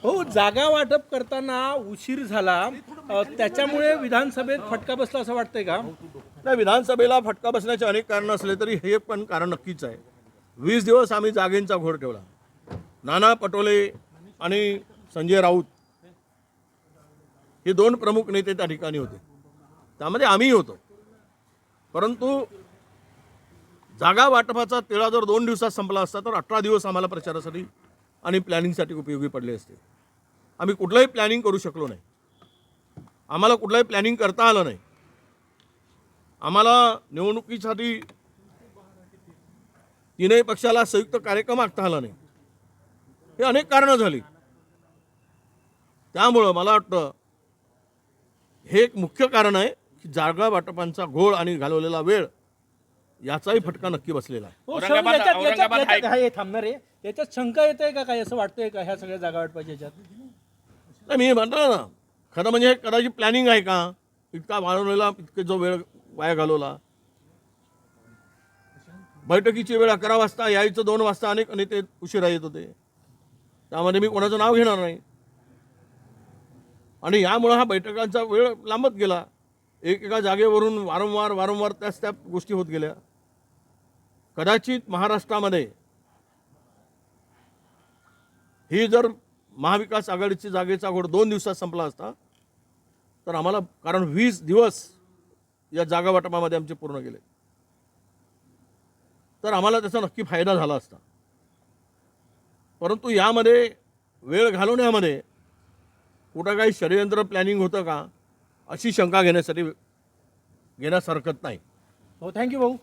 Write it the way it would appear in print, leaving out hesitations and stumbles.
हो, जागा वाटप करताना उशीर झाला, त्याच्यामुळे विधानसभेत फटका बसला असं वाटतंय का? नाही, विधानसभेला फटका बसण्याचे अनेक कारणं असले तरी हे पण कारण नक्कीच आहे. 20 दिवस आम्ही जागेंचा घोळ ठेवला. नाना पटोले आणि संजय राऊत हे दोन प्रमुख नेते त्या ठिकाणी होते, त्यामध्ये आम्हीही होतो. परंतु जागा वाटपाचा तिढा जर 2 दिवसात संपला असता तर 18 दिवस आम्हाला प्रचारासाठी आणि प्लॅनिंगसाठी उपयोगी पडले असते. आम्ही कुठलंही प्लॅनिंग करू शकलो नाही. आम्हाला कुठलंही प्लॅनिंग करता आलं नाही. आम्हाला निवडणुकीसाठी तीनही पक्षाला संयुक्त कार्यक्रम आखता आला नाही. हे अनेक कारणं झाली. त्यामुळं मला वाटतं हे एक मुख्य कारण आहे की जागा वाटपांचा घोळ आणि घालवलेला वेळ याचाही फटका नक्की बसलेला आहे. हो, सर, थांबणार आहे. याच्यात शंका येत आहे का काय, असं वाटतंय का ह्या सगळ्या जागा वाटपाच्या याच्यात? नाही, मी म्हणतो ना, खरं म्हणजे हे कदाचित प्लॅनिंग आहे का? इतका वाढवलेला, इतके जो वेळ वाया घालवला. बैठकीची वेळ 11 वाजता, यायचं 2 वाजता. अनेक नेते उशिरा येत होते. त्यामध्ये मी कोणाचं नाव घेणार नाही. आणि यामुळं हा बैठकांचा वेळ लांबत गेला. एकेका जागेवरून वारंवार त्या गोष्टी होत गेल्या. कदाचित महाराष्ट्रामध्ये ही जर महाविकास आघाडीची जागेचा घोळ 2 दिवसात संपला असता तर आम्हाला, कारण 20 दिवस या जागा वाटपामध्ये आमचे पूर्ण गेले, तर आम्हाला त्याचा नक्की फायदा झाला असता. परंतु यामध्ये वेळ घालवण्यामध्ये कुठं काही षडयंत्र प्लॅनिंग होतं का, अशी शंका घेण्यास हरकत नाही. हो, थँक्यू भाऊ.